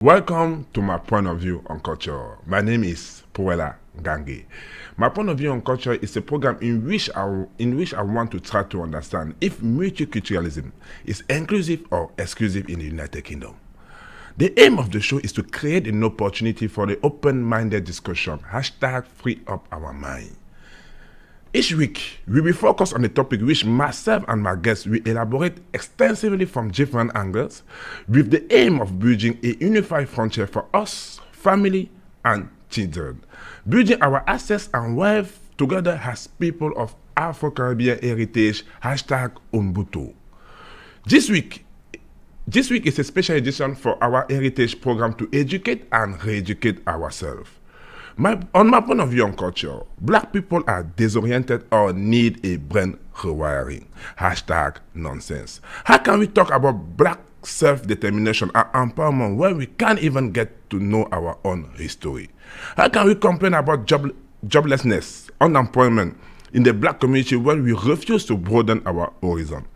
Welcome to my point of view on culture. My name is Puela Gange. My point of view on culture is a program in which I want to try to understand if multiculturalism is inclusive or exclusive in the United Kingdom. The aim of the show is to create an opportunity for the open-minded discussion. Hashtag free up our mind. Each week, we will focus on a topic which myself and my guests will elaborate extensively from different angles with the aim of building a unified frontier for us, family, and children. Building our assets and wealth together as people of Afro-Caribbean heritage, hashtag Umbutu. This week is a special edition for our heritage program to educate and re-educate ourselves. On my point of view on culture, black people are disoriented or need a brain rewiring. Hashtag nonsense. How can we talk about black self-determination and empowerment when we can't even get to know our own history? How can we complain about joblessness, unemployment in the black community when we refuse to broaden our horizon?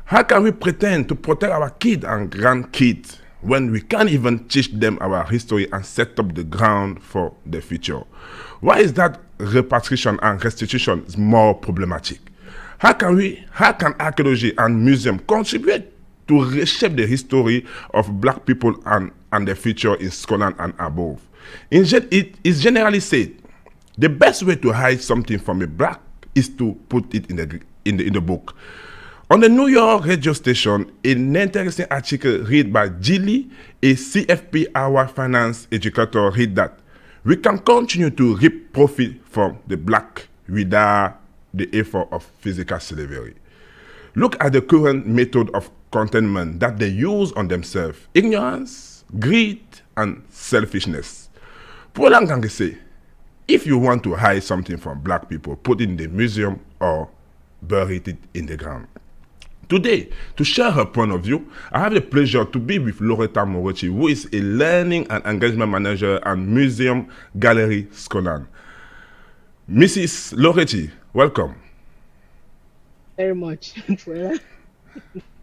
How can we pretend to protect our kids and grandkids when we can't even teach them our history and set up the ground for the future? Why is that repatriation and restitution is more problematic? How can archaeology and museum contribute to reshape the history of black people and the future in Scotland and above? It is generally said the best way to hide something from a black is to put it in the book. On the New York radio station, an interesting article read by Gilly, a CFP hour finance educator, read that we can continue to reap profit from the black without the effort of physical slavery. Look at the current method of containment that they use on themselves: ignorance, greed, and selfishness. Paul Ngange say, if you want to hide something from black people, put it in the museum or bury it in the ground. Today, to share her point of view, I have the pleasure to be with Loretta Morocci, who is a learning and engagement manager and museum gallery scholar. Mrs. Loretta, welcome. Very much.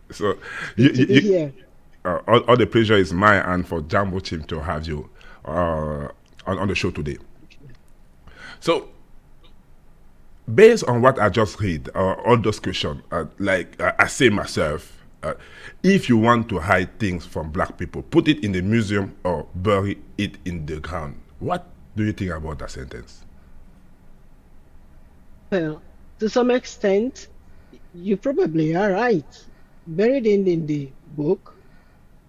So, Good to be here. All the pleasure is mine and for Jambo team to have you on the show today. So, based on what I just read, all those questions, I say myself, if you want to hide things from black people, put it in the museum or bury it in the ground. What do you think about that sentence? Well, to some extent, you probably are right. Buried in the book,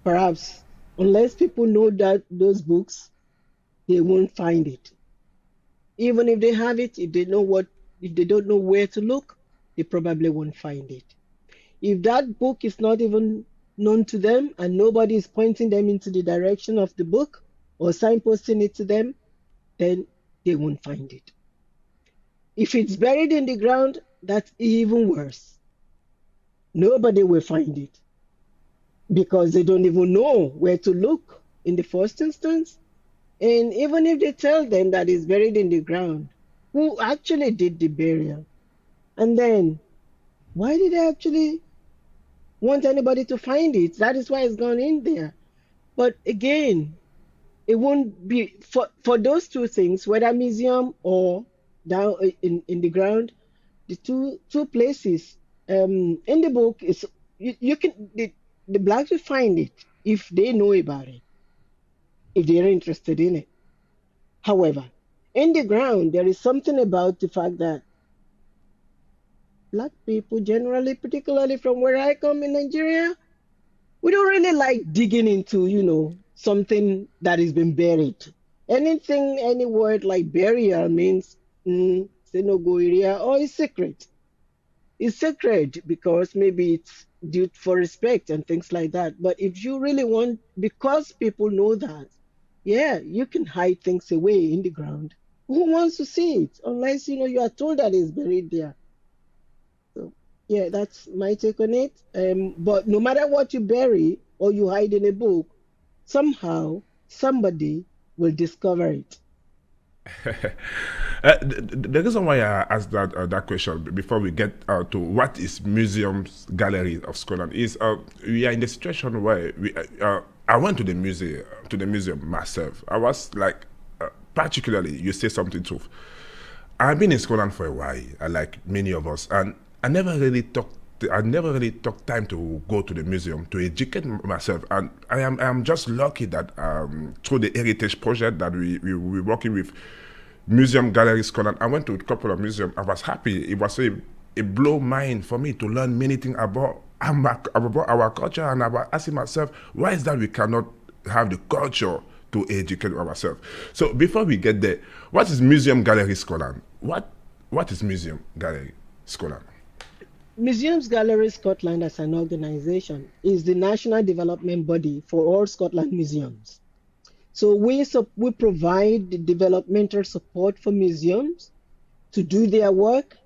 perhaps, unless people know that those books, they won't find it. Even if they have it, if they don't know where to look, they probably won't find it. If that book is not even known to them and nobody is pointing them into the direction of the book or signposting it to them, then they won't find it. If it's buried in the ground, that's even worse. Nobody will find it because they don't even know where to look in the first instance. And even if they tell them that it's buried in the ground, who actually did the burial? And then, why did they actually want anybody to find it? That is why it's gone in there. But again, it won't be for those two things, whether museum or down in the ground, the two places. In the book is you can the blacks will find it if they know about it, if they're interested in it. However, in the ground, there is something about the fact that black people generally, particularly from where I come in Nigeria, we don't really like digging into, something that has been buried. Any word like burial means senogoria or it's secret. It's sacred because maybe it's due for respect and things like that. But if you really want, because people know that, yeah, you can hide things away in the ground. Who wants to see it unless you are told that it's buried there? So yeah, that's my take on it. But no matter what you bury or you hide in a book, somehow somebody will discover it. The reason why I asked that question before we get to what is museums gallery of Scotland is we are in the situation where I went to the museum to the museum myself, I was like, particularly, you say something truth. I've been in Scotland for a while, like many of us, and I never really took time to go to the museum to educate myself. And I am just lucky that through the heritage project that we're working with Museum Gallery Scotland, I went to a couple of museums. I was happy. It was a blow mind for me to learn many things about our culture, and I was asking myself, why is that we cannot have the culture to educate ourselves? So before we get there, what is Museum Gallery Scotland? What is Museum Gallery Scotland? Museums Gallery Scotland as an organization is the national development body for all Scotland museums. So we provide the developmental support for museums to do their work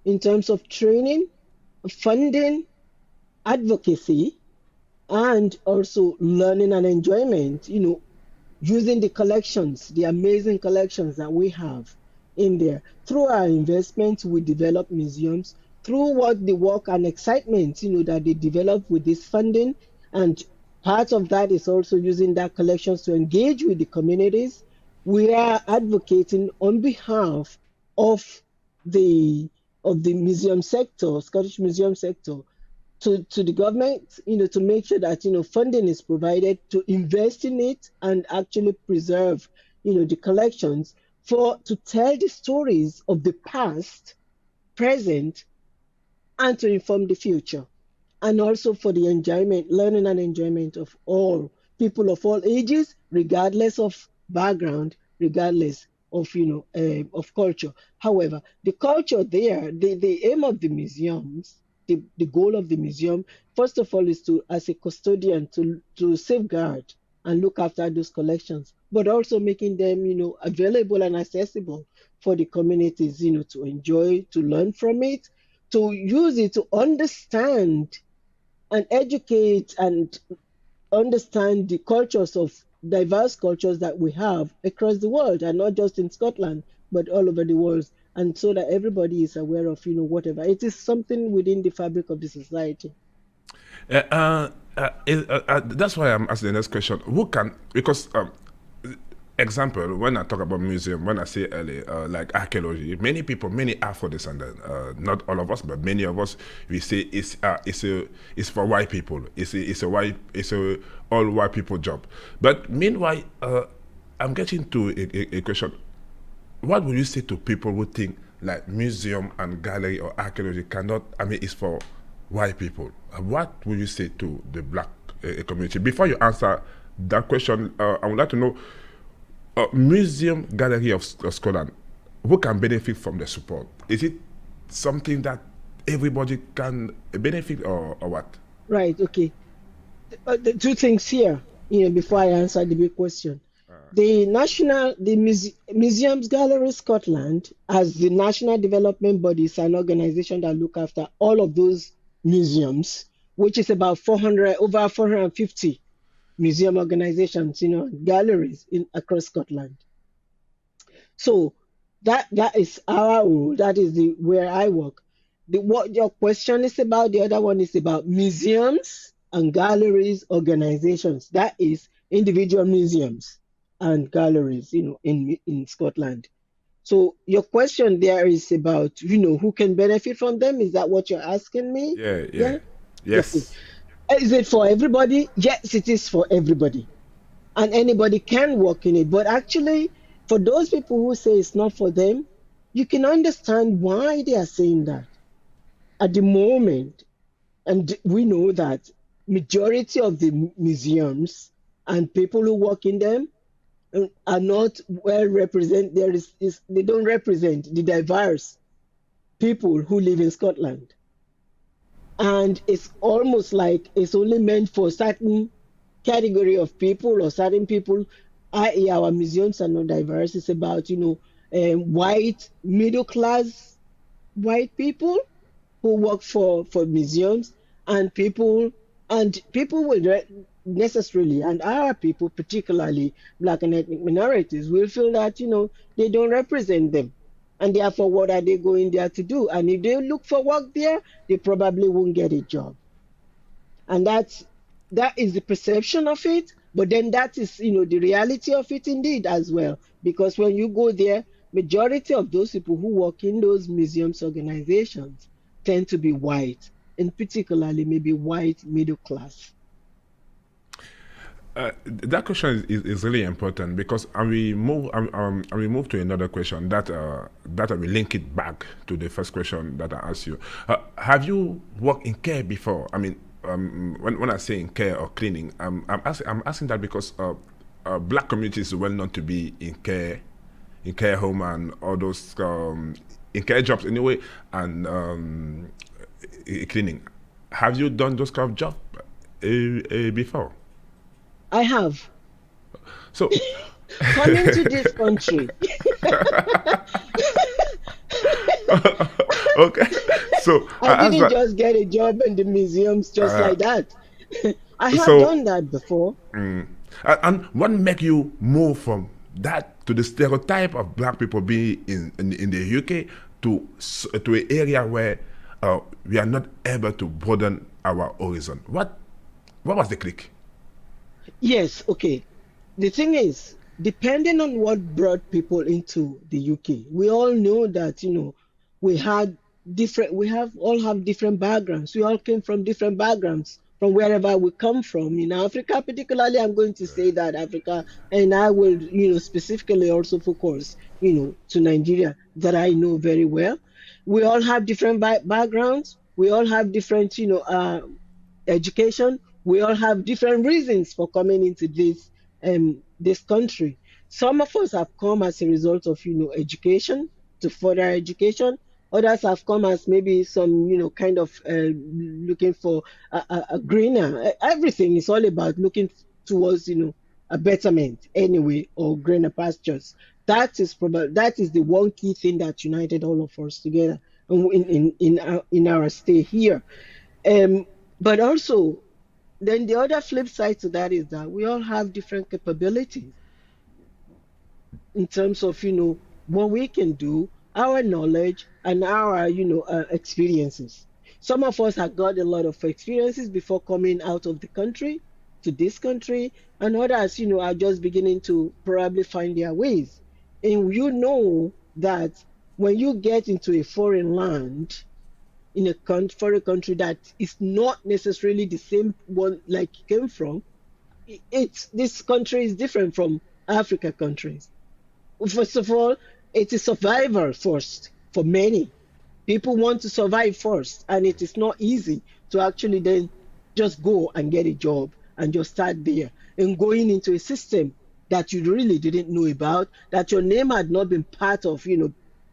in terms of training, funding, advocacy, and also learning and enjoyment, using the collections, the amazing collections that we have in there. Through our investments, we develop museums, through what the work and excitement, that they develop with this funding. And part of that is also using that collections to engage with the communities. We are advocating on behalf of the museum sector, Scottish museum sector, to the government, to make sure that funding is provided to invest in it and actually preserve, the collections to tell the stories of the past, present, and to inform the future, and also for the enjoyment, learning and enjoyment of all people of all ages, regardless of background, regardless of culture. However, the culture there, the aim of the museums, the goal of the museum, first of all, is to, as a custodian, to safeguard and look after those collections, but also making them, available and accessible for the communities, to enjoy, to learn from it, to use it to understand and educate and understand the cultures of diverse cultures that we have across the world, and not just in Scotland, but all over the world, and so that everybody is aware of, whatever. It is something within the fabric of the society. That's why I'm asking the next question. Who can, because example, when I talk about museum, when I say earlier, like archaeology, many people, many Afro descendants, not all of us, but many of us, we say it's for white people. It's a all white people job. But meanwhile, I'm getting to a question. What would you say to people who think like museum and gallery or archaeology it's for white people? What would you say to the black community? Before you answer that question, I would like to know, Museum Gallery of Scotland, who can benefit from the support? Is it something that everybody can benefit, or what? Right, okay. The two things here, before I answer the big question. The Museums Gallery Scotland, as the national development body, is an organization that look after all of those museums, which is about over 450 museum organizations, galleries across Scotland. So that is our role. That is where I work. What your question is about, the other one is about museums and galleries organizations. That is individual museums and galleries, in Scotland. So your question there is about, who can benefit from them. Is that what you're asking me? Yeah. Yes. Okay. Is it for everybody? Yes, it is for everybody. And anybody can work in it. But actually, for those people who say it's not for them, you can understand why they are saying that. At the moment, and we know that majority of the museums and people who work in them are not well represented. They don't represent the diverse people who live in Scotland. And it's almost like it's only meant for certain category of people or certain people, i.e. our museums are not diverse. It's about, white, middle class white people who work for museums, and people will necessarily, and our people, particularly black and ethnic minorities, will feel that, they don't represent them. And therefore, what are they going there to do? And if they look for work there, they probably won't get a job. And that is the perception of it. But then that is, the reality of it indeed as well. Because when you go there, majority of those people who work in those museums organizations tend to be white, and particularly maybe white middle class. That question is really important because I will move to another question that I will link it back to the first question that I asked you. Have you worked in care before? I mean, when I say in care or cleaning, I'm asking that because black communities are well known to be in care home and all those in care jobs anyway, and cleaning. Have you done those kind of job before? I have. So, Coming to this country, okay. So I I asked didn't that. just get a job in the museums just Uh, like that. I have so, done that before. and what make you move from that to the stereotype of black people being in the UK to an area where we are not able to broaden our horizon? What was the click? Yes, okay. The thing is, depending on what brought people into the UK, we all know that, we had we have all have different backgrounds. We all came from different backgrounds from wherever we come from. In Africa, particularly, I'm going to say that Africa, and I will, specifically also focus, to Nigeria that I know very well. We all have different backgrounds. We all have different, education. We all have different reasons for coming into this country. Some of us have come as a result of education, to further education. Others have come as maybe some kind of looking for a greener. Everything is all about looking towards a betterment anyway, or greener pastures. That is the one key thing that united all of us together in our stay here. um, but also, then the other flip side to that is that we all have different capabilities in terms of, what we can do, our knowledge, and our, experiences. Some of us have got a lot of experiences before coming out of the country to this country, and others, are just beginning to probably find their ways. And that when you get into a foreign land, in a foreign country that is not necessarily the same one like you came from, it's this country is different from Africa countries. First of all, it is survival first for many. People want to survive first, and it is not easy to actually then just go and get a job and just start there and going into a system that you really didn't know about, that your name had not been part of,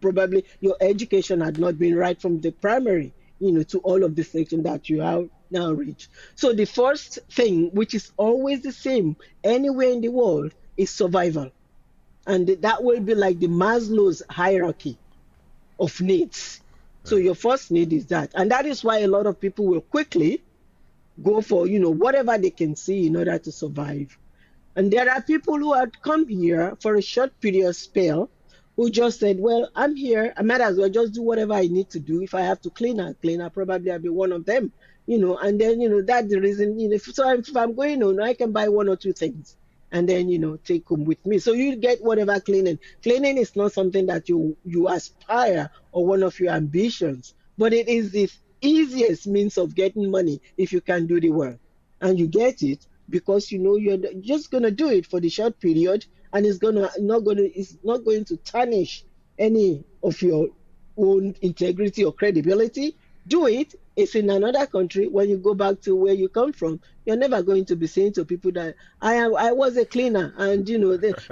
probably your education had not been right from the primary, to all of the section that you have now reached. So the first thing, which is always the same anywhere in the world, is survival. And that will be like the Maslow's hierarchy of needs. So your first need is that. And that is why a lot of people will quickly go for, whatever they can see in order to survive. And there are people who had come here for a short period spell who just said, well, I'm here. I might as well just do whatever I need to do. If I have to clean, I'll clean. I'll probably be one of them, and then, that's the reason, if I'm going on, I can buy one or two things and then, take them with me. So you get whatever cleaning. Cleaning is not something that you aspire or one of your ambitions, but it is the easiest means of getting money if you can do the work. And you get it because you're just gonna do it for the short period, and it's not going to tarnish any of your own integrity or credibility. Do it. It's in another country. When you go back to where you come from, you're never going to be saying to people that I was a cleaner, and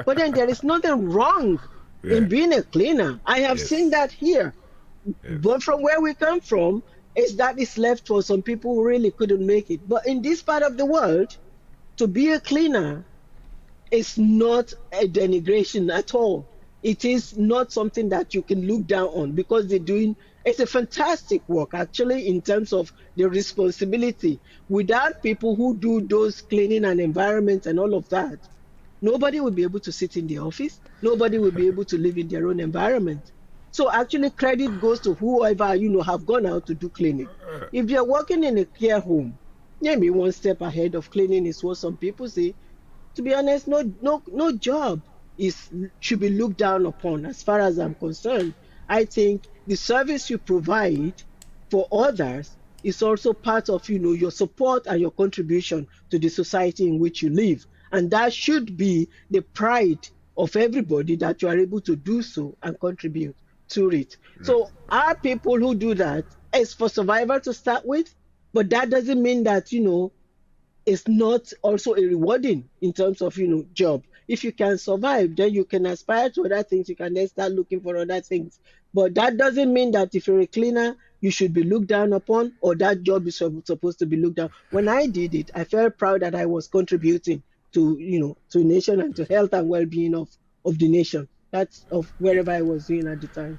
but then there is nothing wrong Yeah. in being a cleaner. I have seen Yes. that here. Yes. But from where we come from, is that is left for some people who really couldn't make it. But in this part of the world, to be a cleaner is not a denigration at all. It is not something that you can look down on, because it's a fantastic work actually in terms of the responsibility. Without people who do those cleaning and environment and all of that, nobody will be able to sit in the office. Nobody will be able to live in their own environment. So actually credit goes to whoever, have gone out to do cleaning. If you're working in a care home, maybe one step ahead of cleaning is what some people say. to be honest, no job is should be looked down upon as far as I'm concerned. I think the service you provide for others is also part of your support and your contribution to the society in which you live. And that should be the pride of everybody that you are able to do so and contribute to it. So our people who do that is for survival to start with, but that doesn't mean that it's not also a rewarding in terms of job. If you can survive, then you can aspire to other things. You can then start looking for other things. But that doesn't mean that if you're a cleaner, you should be looked down upon, or that job is supposed to be looked down. When I did it, I felt proud that I was contributing to nation and to health and well-being of the nation. That's of wherever I was doing at the time.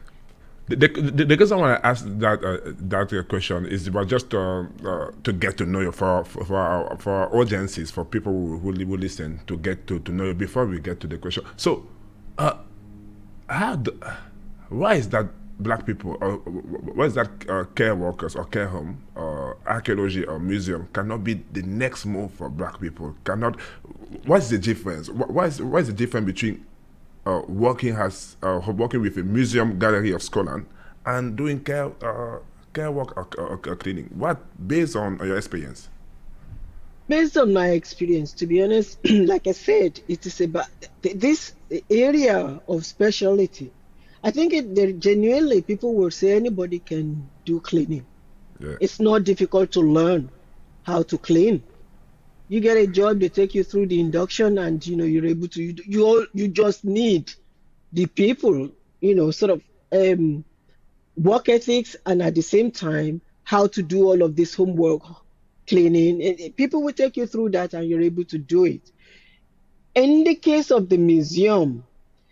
The reason why I asked that question is about just to get to know you for our audiences, for people who listen, to get to know you before we get to the question. So, how why is that black people, or why is that care workers or care home or archaeology or museum cannot be the next move for black people? Cannot. What's the difference? Why is the difference between working with a museum gallery of Scotland and doing care work or cleaning? What, based on your experience? Based on my experience, to be honest, like I said, it is about this area of specialty. I think there genuinely people will say anybody can do cleaning. Yeah. It's not difficult to learn how to clean. You get a job, they take you through the induction, and you're able to. You just need the people, sort of work ethics, and at the same time how to do all of this homework, cleaning. And people will take you through that, and you're able to do it. In the case of the museum,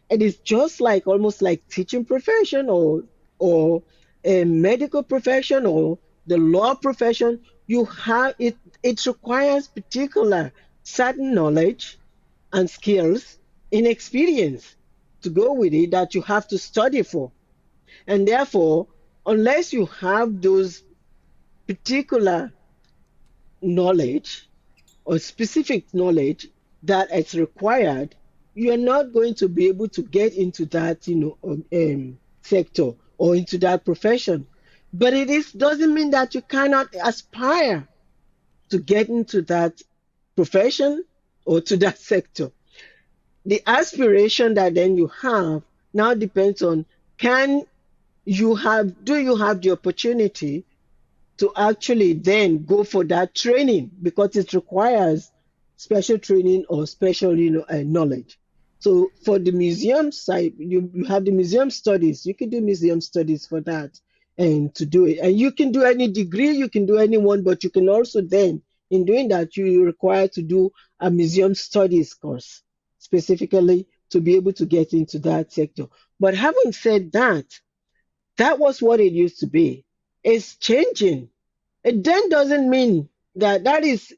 it is just like almost like teaching profession or a medical profession or the law profession. You have it. It requires particular certain knowledge and skills in experience to go with it that you have to study for. And therefore, unless you have those particular knowledge or specific knowledge that is required, you are not going to be able to get into that sector or into that profession. But doesn't mean that you cannot aspire to get into that profession or to that sector. The aspiration that then you have now depends on do you have the opportunity to actually then go for that training, because it requires special training or special knowledge. So for the museum side, you have the museum studies. You can do museum studies for that and to do it. And you can do any degree, you can do any one, but you can also then, in doing that, you require to do a museum studies course specifically to be able to get into that sector. But having said that, that was what it used to be. It's changing. It then doesn't mean that is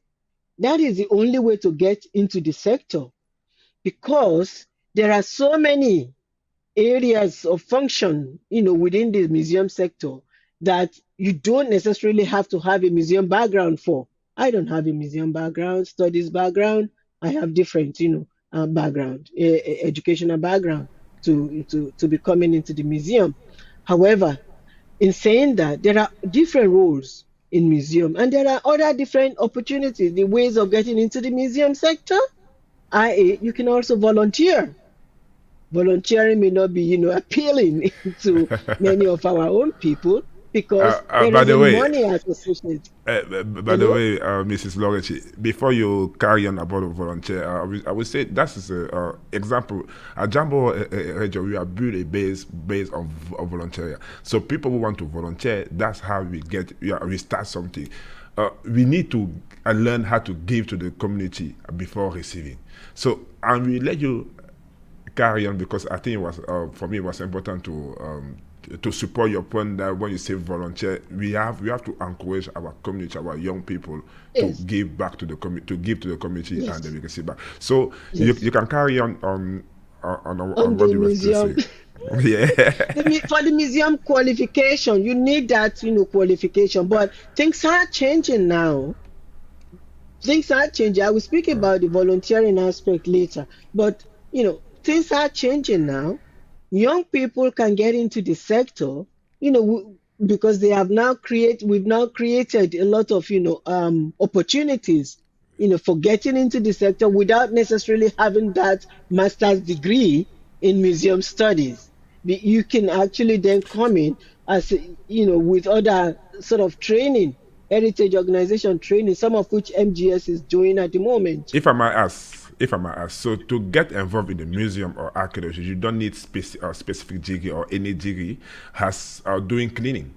the only way to get into the sector, because there are so many areas of function, within the museum sector that you don't necessarily have to have a museum background for. I don't have a museum background, studies background. I have different, background, educational background to be coming into the museum. However, in saying that, there are different roles in museum, and there are other different opportunities, the ways of getting into the museum sector. You can also volunteer. Volunteering may not be, appealing to many of our own people, because there By is the a way, money associated. by the way, Mrs. Loretta, before you carry on about volunteer, I would say that is an example. At Jambo Radio, we have built a base based on volunteer. So people who want to volunteer, that's how we start something. We need to learn how to give to the community before receiving. So, and we let you carry on, because I think it was for me it was important to support your point that when you say volunteer, we have to encourage our community, our young people, Yes. to give back to the community, Yes. and then we receive back. So Yes. you can carry on On what the you were museum. saying. Yeah. For the museum qualification, you need that, qualification. But things are changing now. things are changing. I will speak about the volunteering aspect later, but things are changing now. Young people can get into the sector, because they have now we've now created a lot of opportunities, for getting into the sector without necessarily having that master's degree in museum studies. You can actually then come in as with other sort of training, heritage organization training, some of which MGS is doing at the moment. If I might ask, so to get involved in the museum or archaeology, you don't need specific degree or any degree has doing cleaning.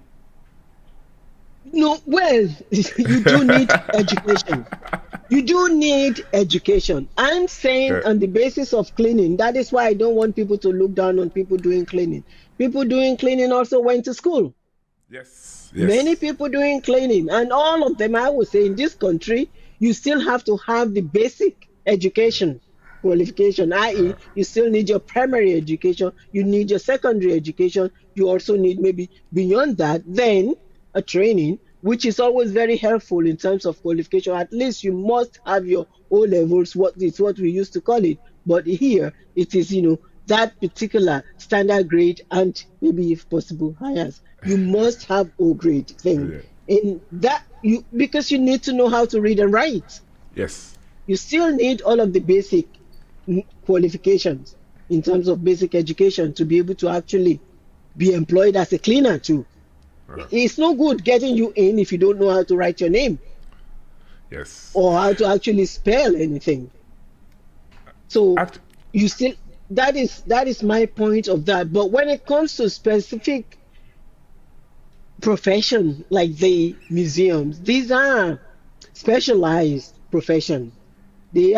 No, well, you do need education. You do need education. I'm saying Uh, on the basis of cleaning. That is why I don't want people to look down on people doing cleaning. People doing cleaning also went to school. yes, Many yes, people doing cleaning, and all of them, I would say, in this country, you still have to have the basic education qualification, i.e., you still need your primary education, you need your secondary education, you also need maybe beyond that, then a training, which is always very helpful in terms of qualification. At least you must have your O levels, what is what we used to call it. But here it is, that particular standard grade and maybe if possible higher. You must have O grade thing. yeah, In that you because you need to know how to read and write. yes, You still need all of the basic qualifications in terms of basic education to be able to actually be employed as a cleaner too. It's no good getting you in if you don't know how to write your name yes. or how to actually spell anything. So Act, you still that is my point of that. But when it comes to specific profession like the museums, these are specialized profession. They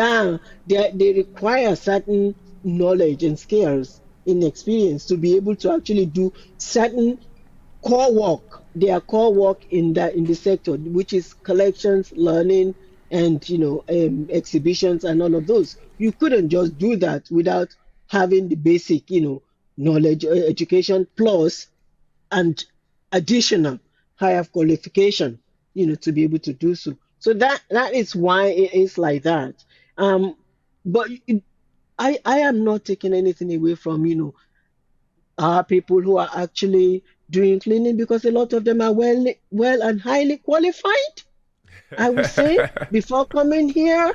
require certain knowledge and skills and experience to be able to actually do certain core work. Their core work in the sector, which is collections, learning, and exhibitions and all of those. You couldn't just do that without having the basic knowledge, education plus and additional higher qualification, to be able to do so. So that is why it is like that. Um, but I am not taking anything away from people who are actually doing cleaning because a lot of them are well and highly qualified. I would say before coming here,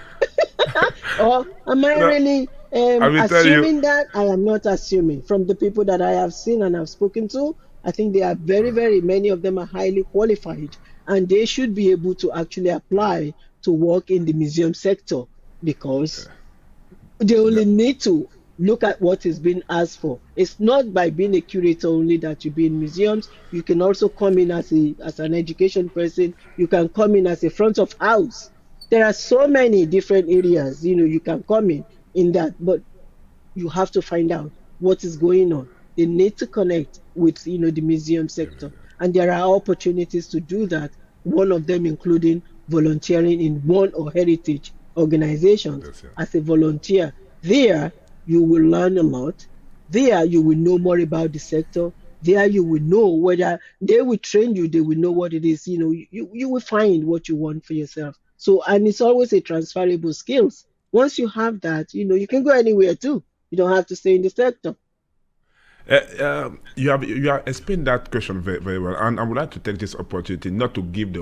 or am I no, really I will tell you. assuming that? I am not assuming. From the people that I have seen and have spoken to, I think they are very many of them are highly qualified and they should be able to actually apply to work in the museum sector because they No, only need to look at what is being asked for. It's not by being a curator only that you be in museums. You can also come in as an education person. You can come in as a front of house. There are so many different areas, you can come in that, but you have to find out what is going on. They need to connect with the museum sector, and there are opportunities to do that. One of them including volunteering in one or heritage organizations that's it. as a volunteer. There you will learn a lot. There you will know more about the sector. There you will know whether they will train you. They will know what it is. You will find what you want for yourself. So and it's always a transferable skills. Once you have that, you can go anywhere too. You don't have to stay in the sector. You have explained that question very well, and I would like to take this opportunity not to give the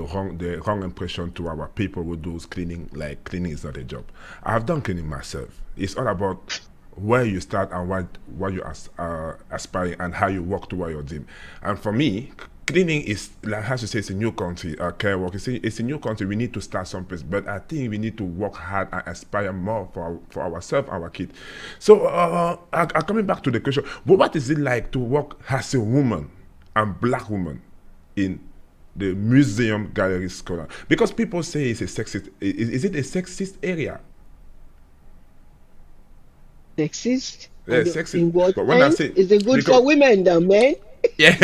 wrong impression to our people who do cleaning. Like cleaning is not a job. I have done cleaning myself. It's all about where you start and what you aspiring and how you work toward your dream. And for me, cleaning is like as you say, it's a new country. Care work. It's a new country. We need to start someplace, but I think we need to work hard and aspire more for ourselves, our kids. So, coming back to the question, but what is it like to work as a woman and black woman in the museum gallery scholar? Because people say it's a sexist. Is it a sexist area? Sexist? Yeah, sexist. In what But when I sense? say Is it good because for women then, man? yeah,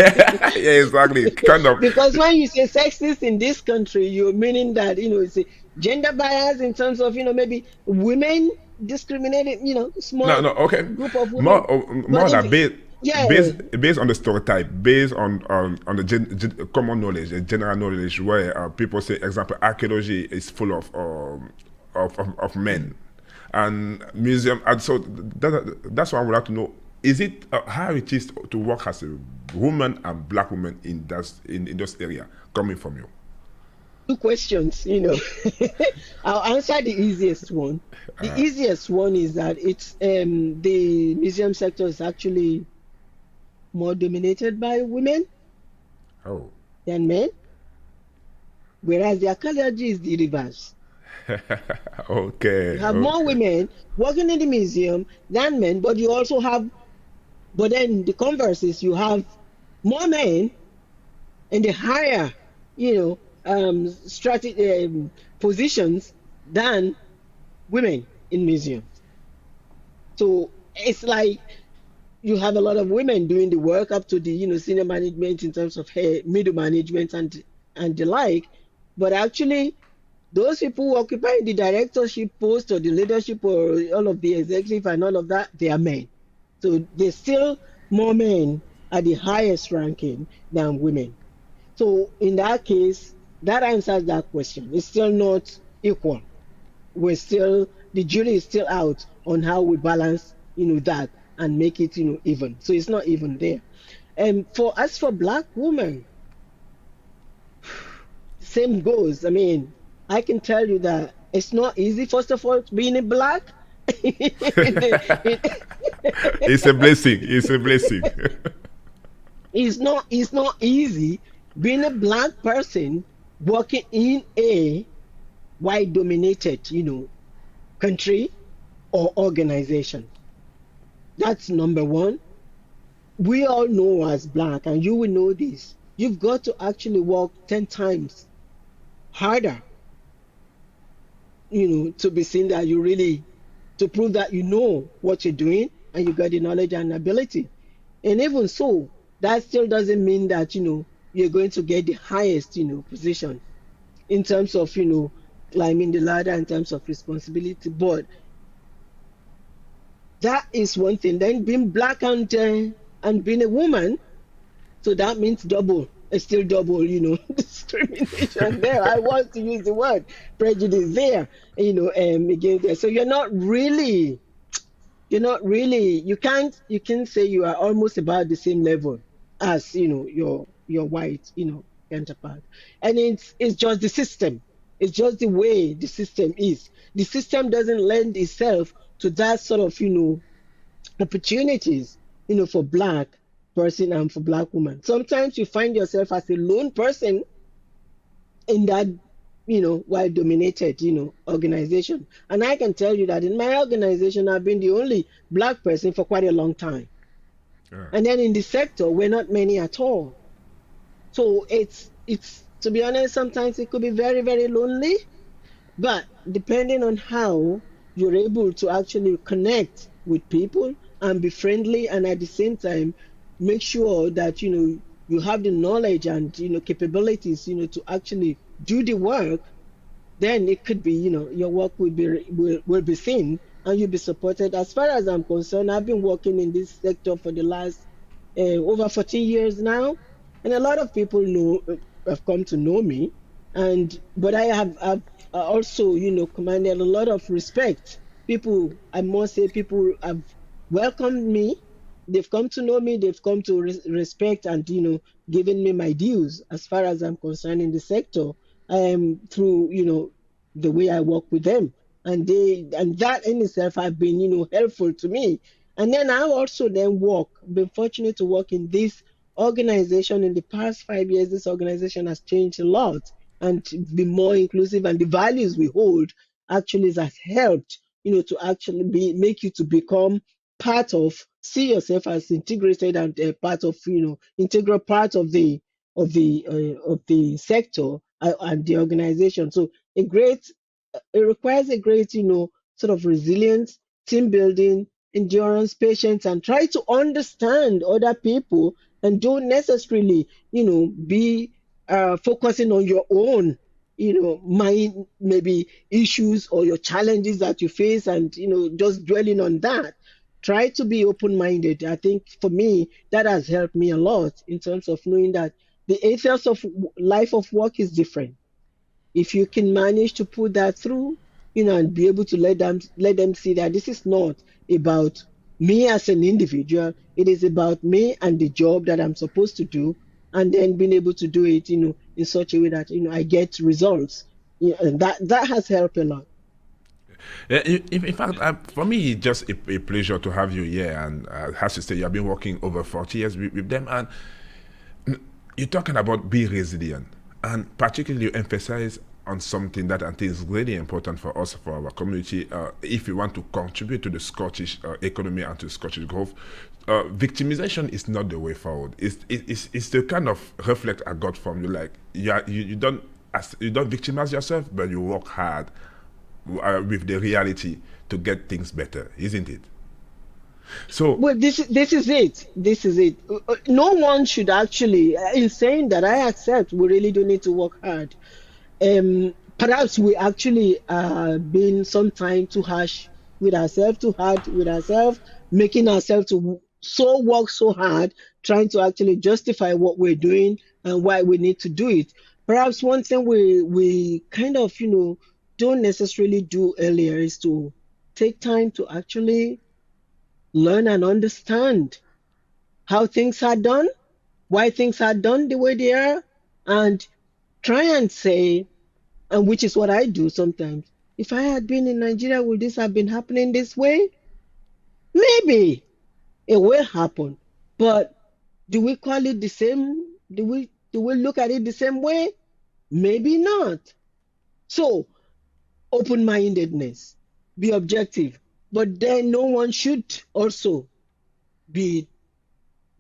yeah, exactly, kind of. Because when you say sexist in this country, you're meaning that, it's a gender bias in terms of, maybe women discriminated, No, small no, okay. group of women. More, But more in than the, base. Yeah, based on the stereotype, based on the common knowledge, general knowledge, where people say, example, archaeology is full of men, and museum, and so that's why I would like to know: is it how it is to work as a woman and black woman in those area coming from you? two questions. I'll answer the easiest one. The easiest one is that it's the museum sector is actually more dominated by women Oh, than men, whereas the archaeology is the reverse. You okay, have more okay. women working in the museum than men, but you also have, but then the converse is you have more men in the higher, you know, strategy positions than women in museums. So it's like you have a lot of women doing the work up to the senior management in terms of middle management and the like, but actually those people who occupy the directorship post or the leadership or all of the executive and all of that, they are men. So there's still more men at the highest ranking than women. So in that case, that answers that question. It's still not equal. We're still the jury is still out on how we balance, that and make it, even. So it's not even there. And for as for black women, same goes. I mean, I can tell you that it's not easy, first of all, being a black. It's a blessing. It's a blessing. It's not easy being a black person working in a white dominated, country or organization. That's number one. We all know as black, and you will know this. You've got to actually work 10 times harder, to be seen that you really, to prove that you know what you're doing and you got the knowledge and ability. And even so, that still doesn't mean that, you're going to get the highest, position in terms of, climbing the ladder in terms of responsibility. But that is one thing. Then being black and being a woman, so that means double. It's still double, discrimination there. I want to use the word prejudice there, against there. So you're not really, you can say you are almost about the same level as, your white, counterpart. And it's just the system. It's just the way the system is. The system doesn't lend itself to that sort of, opportunities, for black person and for black woman. Sometimes you find yourself as a lone person in that, white dominated, organization. And I can tell you that in my organization, I've been the only black person for quite a long time. Yeah. And then in the sector, we're not many at all. So it's to be honest, sometimes it could be very, very lonely. But depending on how you're able to actually connect with people and be friendly, and at the same time, make sure that you have the knowledge and capabilities to actually do the work, then it could be, your work will be seen and you'll be supported. As far as I'm concerned, I've been working in this sector for the last over 14 years now, and a lot of people have come to know me, and but I've also, commanded a lot of respect. People, I must say, people have welcomed me. They've come to know me. They've come to respect and given me my dues as far as I'm concerned in the sector. Through the way I work with them, and that in itself have been helpful to me. And then I also then been fortunate to work in this organization in the past 5 years. This organization has changed a lot and to be more inclusive, and the values we hold actually has helped to actually make you to become part of, see yourself as integrated and part of, integral part of the sector and the organization. So it requires a great, sort of resilience, team building, endurance, patience, and try to understand other people, and don't necessarily, be focusing on your own, mind, maybe issues or your challenges that you face, and just dwelling on that. try to be open-minded. I think for me, that has helped me a lot in terms of knowing that the ethos of life of work is different. If you can manage to put that through, and be able to let them see that this is not about me as an individual, it is about me and the job that I'm supposed to do, and then being able to do it, in such a way that I get results. And that has helped a lot. In fact, for me, it's just a pleasure to have you here. And as you say, you have been working over 40 years with them. And you're talking about be resilient. And particularly, you emphasize on something that I think is really important for us, for our community, if we want to contribute to the Scottish economy and to Scottish growth. Victimization is not the way forward. It's the kind of reflect I got from you. Like, you don't victimize yourself, but you work hard with the reality to get things better, isn't it? So, Well, this is it. This is it. No one should actually, in saying that, I accept we really do need to work hard. Perhaps we actually been sometime too harsh with ourselves, too hard with ourselves, making ourselves to so work so hard, trying to actually justify what we're doing and why we need to do it. Perhaps one thing we kind of don't necessarily do earlier is to take time to actually learn and understand how things are done, why things are done the way they are, and try and say, and which is what I do sometimes. If I had been in Nigeria, would this have been happening this way? Maybe it will happen. But do we call it the same? Do we look at it the same way? Maybe not. So open-mindedness, be objective. But then no one should also be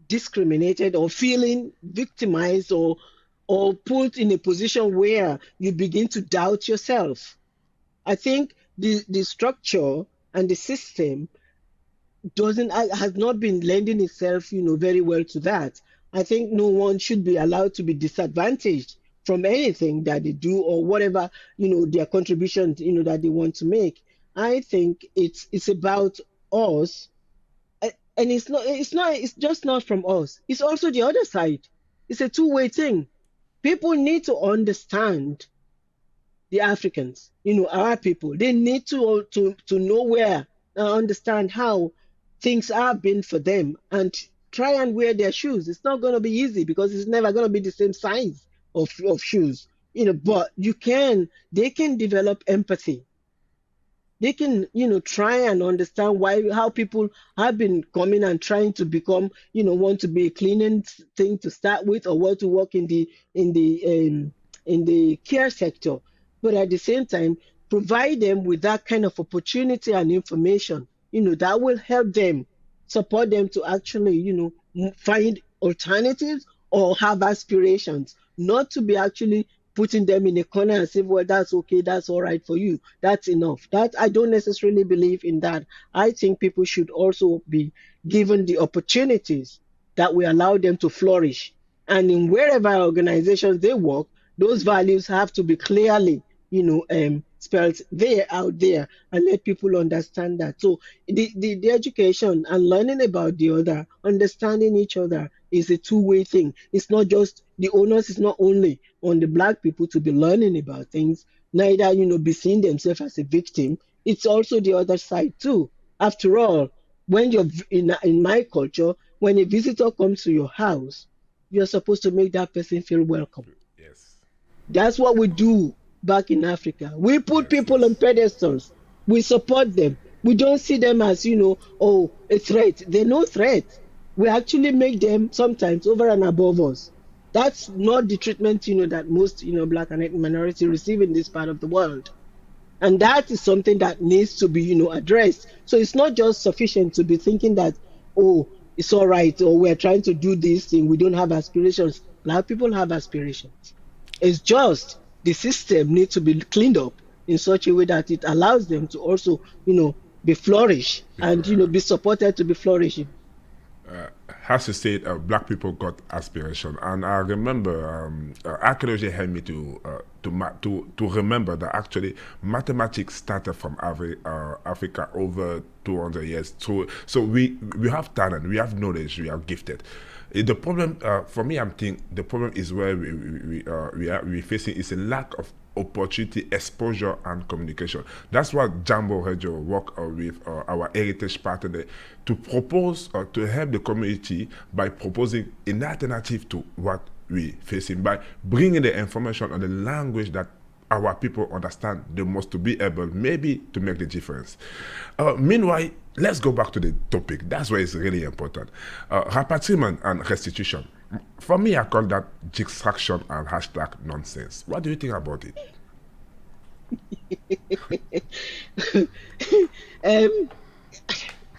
discriminated or feeling victimized or put in a position where you begin to doubt yourself. I think the structure and the system doesn't has not been lending itself, very well to that. I think no one should be allowed to be disadvantaged from anything that they do or whatever, their contributions, that they want to make. I think it's about us, and it's just not from us. It's also the other side. It's a two-way thing. People need to understand the Africans, our people. They need to know where and understand how things have been for them and try and wear their shoes. It's not going to be easy because it's never going to be the same size of shoes, but they can develop empathy. They can try and understand how people have been coming and trying to become, want to be a cleaning thing to start with or want to work in the care sector, but at the same time provide them with that kind of opportunity and information, that will help them, support them to actually find alternatives or have aspirations, not to be actually putting them in a corner and say, well, that's okay, that's all right for you, that's enough. That I don't necessarily believe in that. I think people should also be given the opportunities that will allow them to flourish. And in wherever organizations they work, those values have to be clearly, spelled there out there and let people understand that. So the education and learning about the other, understanding each other is a two-way thing. It's not just the onus is not only on the black people to be learning about things, neither be seeing themselves as a victim. It's also the other side too. After all, when you're in my culture, when a visitor comes to your house, you're supposed to make that person feel welcome. yes, That's what we do back in Africa. We put yes, people on yes. pedestals. We support them. We don't see them as, oh, a threat. They're no threat. We actually make them sometimes over and above us. That's not the treatment, that most, black and ethnic minority receive in this part of the world. And that is something that needs to be, addressed. So it's not just sufficient to be thinking that, oh, it's all right, or we're trying to do this thing. We don't have aspirations. Black people have aspirations. It's just the system needs to be cleaned up in such a way that it allows them to also, be flourish and, Before, be supported to be flourishing. As you said, black people got aspiration, and I remember archaeology helped me to remember that actually mathematics started from Africa over 200 years. So we have talent, we have knowledge, we are gifted. The problem for me, I'm thinking the problem is where we facing is a lack of opportunity, exposure, and communication. That's what Jambo Radio work with our heritage partner to propose or to help the community by proposing an alternative to what we facing by bringing the information on the language that our people understand the most to be able maybe to make the difference. Meanwhile, let's go back to the topic. That's why it's really important. Repatriation and restitution. For me, I call that distraction and hashtag nonsense. What do you think about it? um,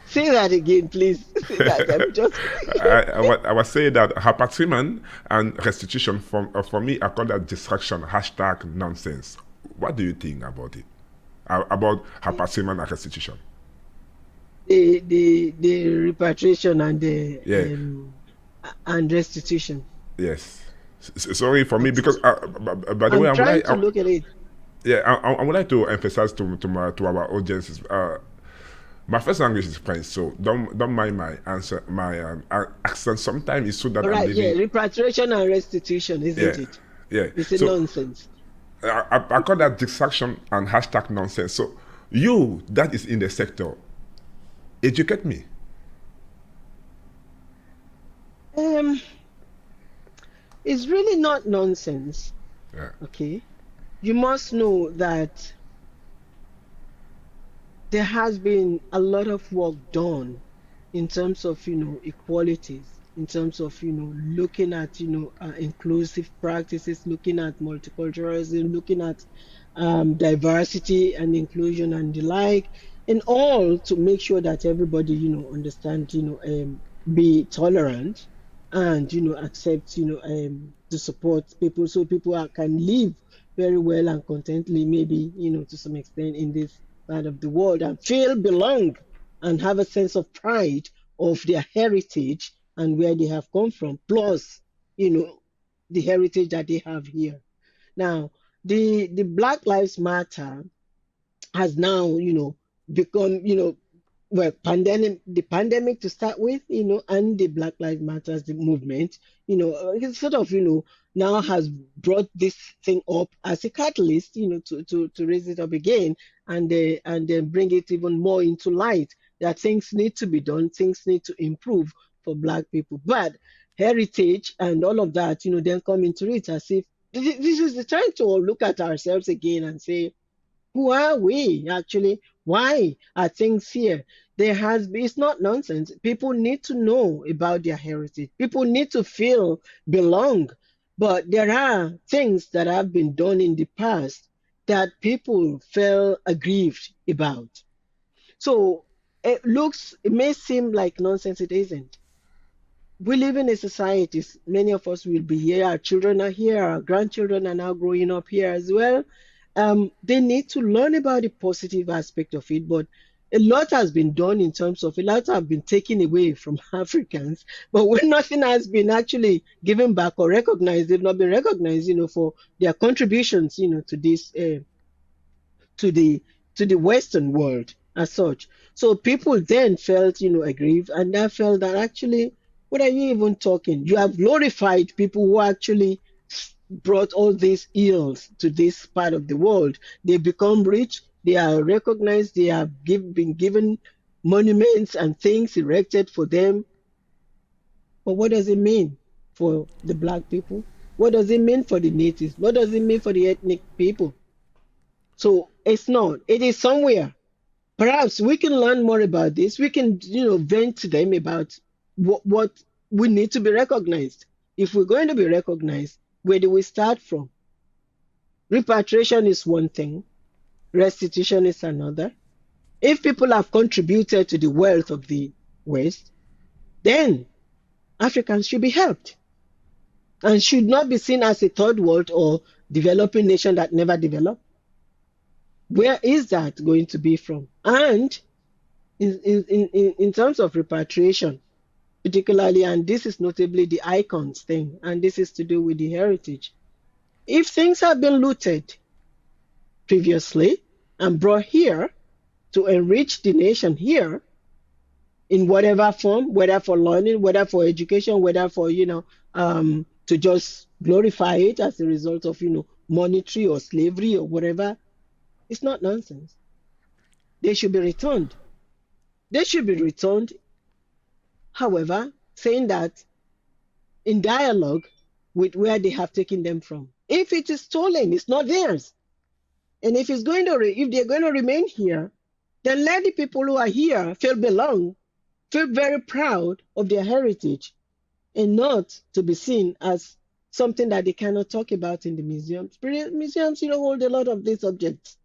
say that again, please. Say that. I'm just. I was saying that repatriation and restitution, for me, I call that distraction, hashtag nonsense. What do you think about it? About repatriation and restitution? The repatriation and the Yeah, and restitution. yes. Sorry for me because, by the way, I'm trying to look at it. yeah, I would like to emphasize to our audiences. My first language is French, so don't mind my answer. My accent sometimes is so that All I'm right, yeah, living. repatriation and restitution, isn't Yeah, it? yeah. It's a So nonsense. I call that distraction and hashtag nonsense. So you that is in the sector, educate me. Um, it's really not nonsense. Yeah. Okay, you must know that there has been a lot of work done in terms of equalities, in terms of looking at inclusive practices, looking at multiculturalism, looking at diversity and inclusion and the like, and all to make sure that everybody understand, be tolerant and accept, to support people so people can live very well and contently, maybe to some extent in this part of the world and feel belong and have a sense of pride of their heritage and where they have come from, plus, you know, the heritage that they have here. Now, the Black Lives Matter has now, become, well, the pandemic to start with, and the Black Lives Matters the movement, it's sort of, now has brought this thing up as a catalyst, to raise it up again and then bring it even more into light that things need to be done, things need to improve for Black people. But heritage and all of that, then come into it as if this is the time to look at ourselves again and say, who are we actually? Why are things here? There has been, it's not nonsense. People need to know about their heritage. People need to feel belong. But there are things that have been done in the past that people feel aggrieved about. So it may seem like nonsense, it isn't. We live in a society, many of us will be here, our children are here, our grandchildren are now growing up here as well. They need to learn about the positive aspect of it, but a lot has been done in terms of a lot have been taken away from Africans, but when nothing has been actually given back or recognized, they've not been recognized, for their contributions, to this to the Western world as such. So people then felt, aggrieved, and I felt that actually, what are you even talking? You have glorified people who actually brought all these ills to this part of the world. They become rich, they are recognized, they have been given monuments and things erected for them. But what does it mean for the Black people? What does it mean for the natives? What does it mean for the ethnic people? So it's not. It is somewhere. Perhaps we can learn more about this. We can, vent to them about what we need to be recognized. If we're going to be recognized, where do we start from? Repatriation is one thing, restitution is another. If people have contributed to the wealth of the West, then Africans should be helped and should not be seen as a third world or developing nation that never developed. Where is that going to be from? And in terms of repatriation, particularly, and this is notably the icons thing, and this is to do with the heritage. If things have been looted previously and brought here to enrich the nation here in whatever form, whether for learning, whether for education, whether for, to just glorify it as a result of, monetary or slavery or whatever, it's not nonsense. They should be returned. They should be returned, however, saying that in dialogue with where they have taken them from. If it is stolen, it's not theirs. And if it's going to, if they're going to remain here, then let the people who are here feel belong, feel very proud of their heritage, and not to be seen as something that they cannot talk about in the museums. Museums, hold a lot of these objects,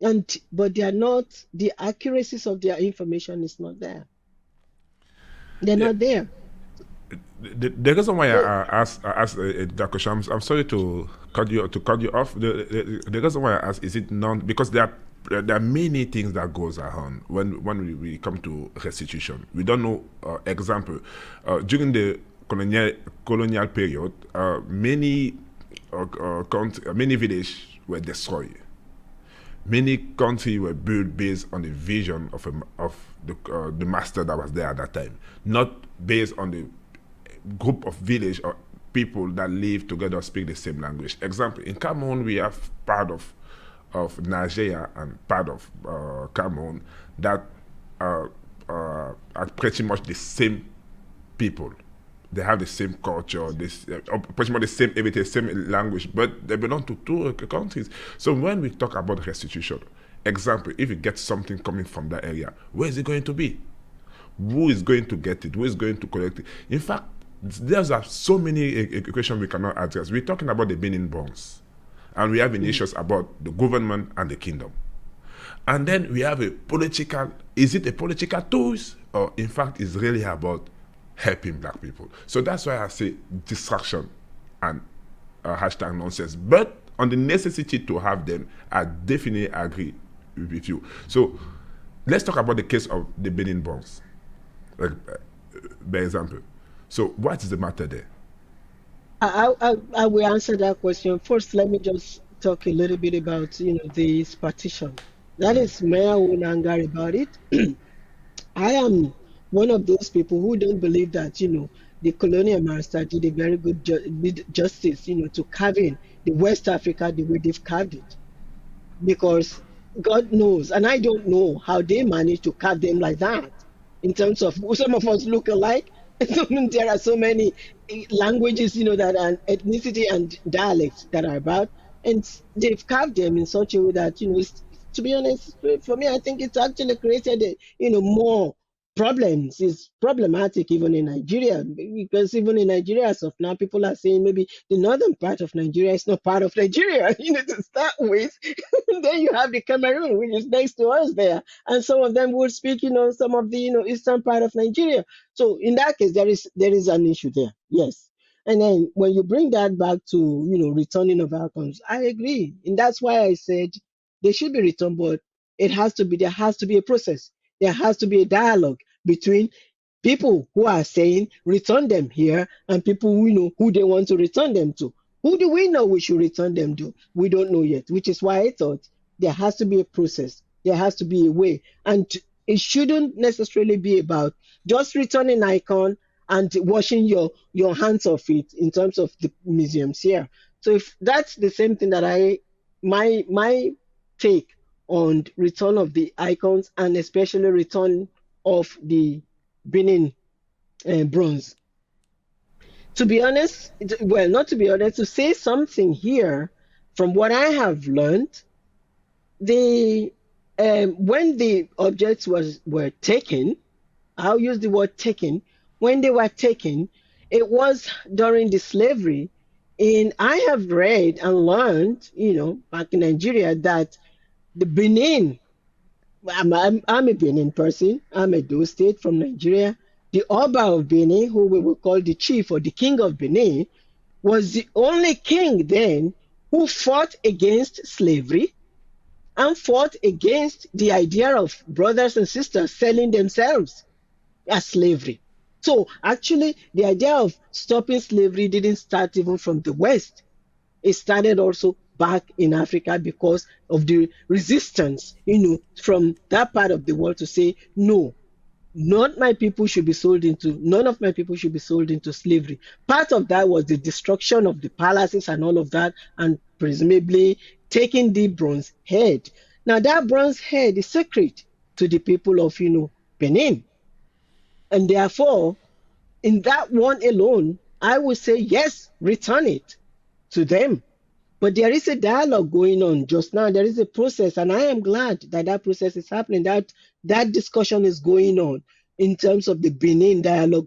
but they are not. The accuracies of their information is not there. They're Yeah. not there. The reason why So, I asked that question, I'm sorry to cut you off. The reason why I asked is it non because there are many things that goes on when we come to restitution. We don't know. Example, during the colonial period, many villages were destroyed. Many countries were built based on the vision of the master that was there at that time, not based on the group of village or people that live together speak the same language. Example, in Cameroon, we have part of Nigeria and part of Cameroon that are pretty much the same people. They have the same culture, pretty much the same everything, same language, but they belong to two countries. So when we talk about restitution, example, if you get something coming from that area, where is it going to be? Who is going to get it? Who is going to collect it? In fact, there's so many questions we cannot address. We're talking about the Benin bonds, and we have issues about the government and the kingdom. And then we have a political, is it a political tools? Or in fact, it's really about helping black people. So that's why I say distraction and hashtag nonsense. But on the necessity to have them, I definitely agree with you. So let's talk about the case of the Benin bonds, like, by example. So what is the matter there? I will answer that question. First, let me just talk a little bit about, this partition. That is my own anger about it. I am one of those people who don't believe that, the colonial master did a very good justice, to carve in the West Africa the way they've carved it. Because God knows, and I don't know how they manage to carve them like that. In terms of some of us look alike, there are so many languages, that are ethnicity and dialects that are about, and they've carved them in such a way that, to be honest, for me, I think it's actually created, more problems. It's problematic even in Nigeria, because even in Nigeria, as of now, people are saying maybe the northern part of Nigeria is not part of Nigeria, to start with. Then you have the Cameroon, which is next to us there, and some of them would speak, some of the, eastern part of Nigeria. So in that case, there is an issue there, yes. And then when you bring that back to, returning of outcomes, I agree, and that's why I said they should be returned, but there has to be a process. There has to be a dialogue between people who are saying return them here and people who know who they want to return them to. Who do we know we should return them to? We don't know yet, which is why I thought there has to be a process. There has to be a way. And it shouldn't necessarily be about just returning icon and washing your hands off it in terms of the museums here. So if that's the same thing that my take on return of the icons and especially return of the Benin bronze. To be honest, well, not to be honest, to say something here, from what I have learned, the when the objects were taken, I'll use the word taken. When they were taken, it was during the slavery. And I have read and learned, back in Nigeria, that the Benin, I'm a Benin person, I'm a Do State from Nigeria. The Oba of Benin, who we will call the chief or the king of Benin, was the only king then who fought against slavery and fought against the idea of brothers and sisters selling themselves as slavery. So actually, the idea of stopping slavery didn't start even from the West. It started also back in Africa because of the resistance, from that part of the world to say, no, not my people should be sold into, none of my people should be sold into slavery. Part of that was the destruction of the palaces and all of that, and presumably taking the bronze head. Now, that bronze head is sacred to the people of, Benin. And therefore, in that one alone, I would say, yes, return it to them. But there is a dialogue going on just now. There is a process, and I am glad that that process is happening. That discussion is going on in terms of the Benin dialogue,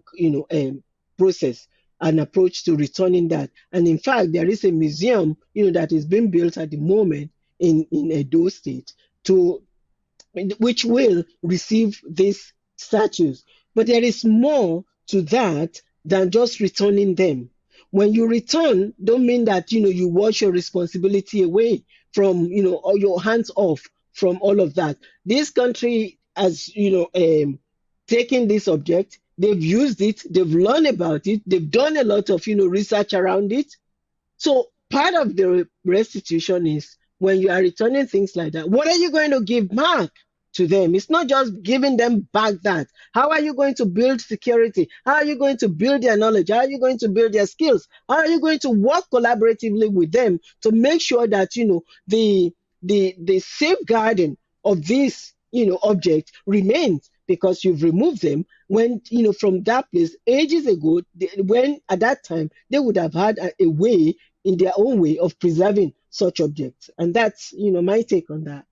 process and approach to returning that. And in fact, there is a museum, that is being built at the moment in Edo State to which will receive these statues. But there is more to that than just returning them. When you return, don't mean that you wash your responsibility away from or your hands off from all of that. This country has taken this object, they've used it, they've learned about it, they've done a lot of research around it. So part of the restitution is when you are returning things like that, what are you going to give back to them? It's not just giving them back that. How are you going to build security? How are you going to build their knowledge? How are you going to build their skills? How are you going to work collaboratively with them to make sure that the safeguarding of this object remains? Because you've removed them when from that place ages ago, when at that time they would have had a way in their own way of preserving such objects. And that's my take on that.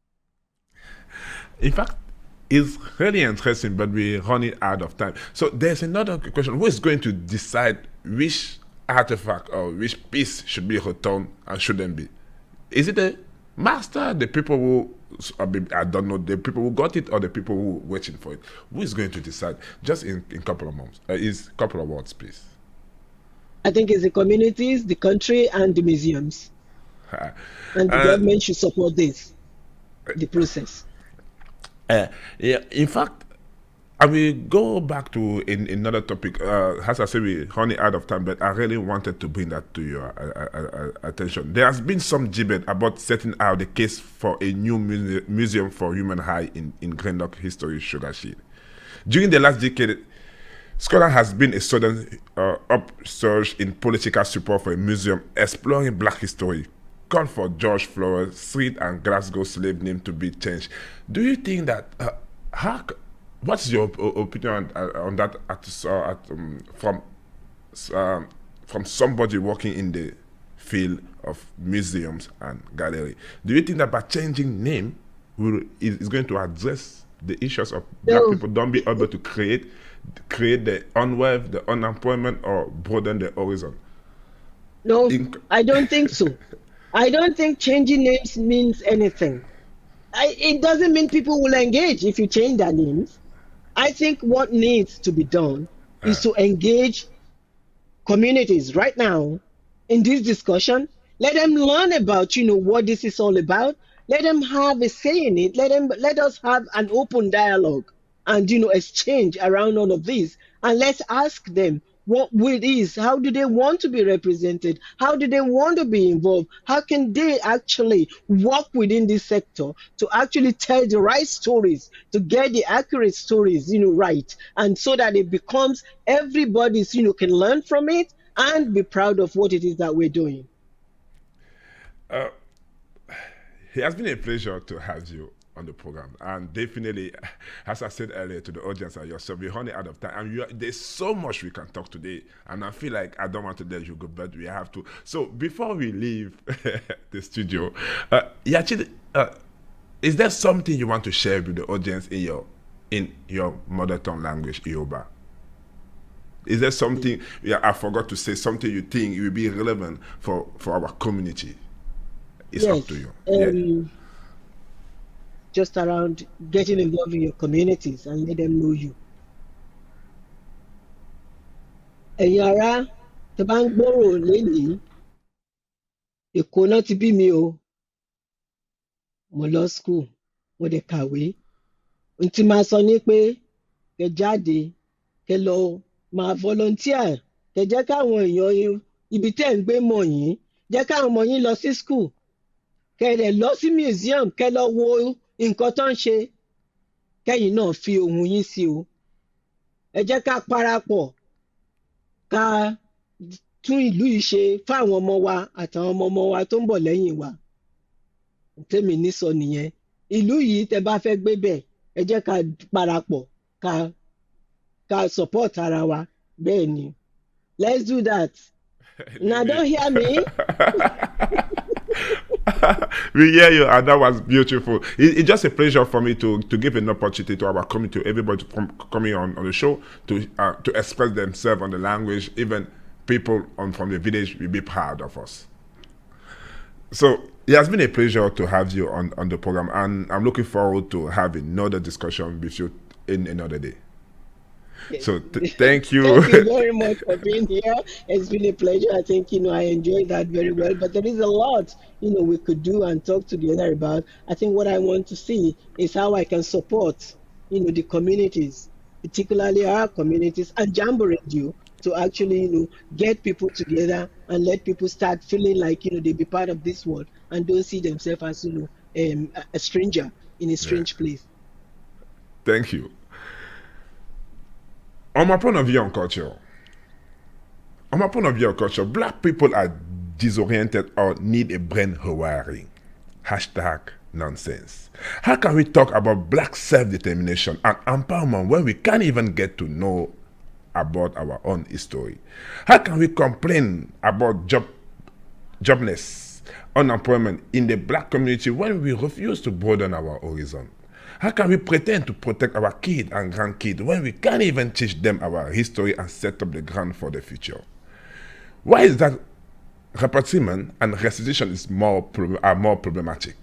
In fact, it's really interesting, but we're running out of time. So there's another question: who is going to decide which artifact or which piece should be returned and shouldn't be? Is it the master, the people who, I don't know, the people who got it, or the people who waiting for it? Who is going to decide? Just in couple of months, is couple of words, please. I think it's the communities, the country, and the museums. And the Uh, government should support the process. yeah, in fact, I will go back to another topic. As I said, we're running out of time, but I really wanted to bring that to your attention. There has been some debate about setting out the case for a new museum for human eye in Grandlock History Sugarshed. During the last decade, scholar has been a sudden upsurge in political support for a museum exploring black history, called for George Floyd's Street and Glasgow slave name to be changed. Do you think that, what's your opinion on that from somebody working in the field of museums and gallery? Do you think that by changing name is going to address the issues of black No, people don't be able to create the unwealth, the unemployment, or broaden the horizon? no, In, I don't think so. I don't think changing names means anything. It doesn't mean people will engage if you change their names. I think what needs to be done is to engage communities right now in this discussion. Let them learn about, what this is all about. Let them have a say in it. Let us have an open dialogue and exchange around all of this. And let's ask them what will is, how do they want to be represented? How do they want to be involved? How can they actually work within this sector to actually tell the right stories, to get the accurate stories, right, and so that it becomes everybody's, can learn from it and be proud of what it is that we're doing. uh, it has been a pleasure to have you on the program, and definitely, as I said earlier to the audience and yourself, we're running out of time, and there's so much we can talk today, and I feel like I don't want to let you go, but we have to. So before we leave the studio, Yachid, is there something you want to share with the audience in your mother tongue language, Yoruba? Is there something, yeah, I forgot to say, something you think it will be relevant for our community? It's up to Yes. you. Yeah. Just around getting involved in your communities and let them know you. Ẹ̀yin ará, tó bá ń gbòòrò lénìí, Èkó náà ti bí mi o. Mo lọ school, mo dẹ̀ kàwé. Ohun tí màá sọ ni pé kẹ́ jáde, kẹ́ lọ máa volunteer, kẹ jẹ́ káwọn èèyàn ibi tẹ́ ń gbé mọ̀ yín, jẹ́ káwọn ọmọ yín lọ sí school, kẹ dẹ̀ lọ sí museum, kẹ lọ wo nǹkan tó ń ṣe, kẹ́yìn náà fi ohun yín sí o. Ẹ jẹ́ ká parapọ̀ ká tún ìlú yìí ṣe fáwọn ọmọ wa àtàwọn ọmọ wa tó ń bọ̀ lẹ́yìn wa. Tèmi ní sọ nìyẹn. Ìlú yìí tẹ́ bá fẹ́ gbé bẹ̀, ẹ jẹ́ ká parapọ̀ ká support ara wa. Bẹ́ẹ̀ ni. Let's do that. Now don't hear me. We hear you, and that was beautiful. It's just a pleasure for me to give an opportunity to our community, to everybody coming on the show to express themselves on the language. Even people from the village will be proud of us. So it has been a pleasure to have you on the program, and I'm looking forward to having another discussion with you in another day. So thank you. Thank you very much for being here. It's been a pleasure. I think, I enjoyed that very well. But there is a lot, we could do and talk together about. I think what I want to see is how I can support, the communities, particularly our communities and Jambo Radio, to actually, get people together and let people start feeling like, they be part of this world and don't see themselves as, a stranger in a strange place. Thank you. On my point of view on culture, black people are disoriented or need a brain rewiring. #nonsense. How can we talk about black self-determination and empowerment when we can't even get to know about our own history? How can we complain about joblessness, unemployment in the black community when we refuse to broaden our horizon? How can we pretend to protect our kids and grandkids when we can't even teach them our history and set up the ground for the future? Why is that repatriation and restitution are more problematic?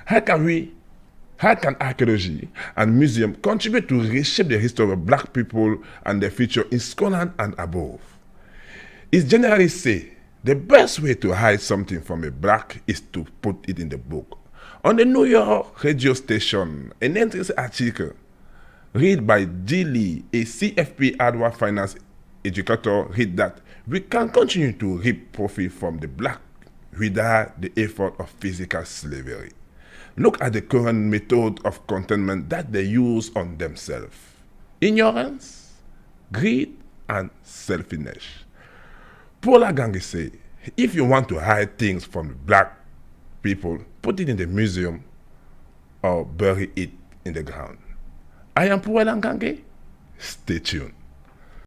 How can archaeology and museum contribute to reshape the history of black people and their future in Scotland and above? It's generally said the best way to hide something from a black is to put it in the book. On the New York radio station, an interesting article read by D. Lee, a CFP hardware finance educator, read that we can continue to reap profit from the black without the effort of physical slavery. Look at the current method of containment that they use on themselves: ignorance, greed, and selfishness. Paula Gangi say, if you want to hide things from the black people, put it in the museum or bury it in the ground. I am Puela Ngange. Stay tuned.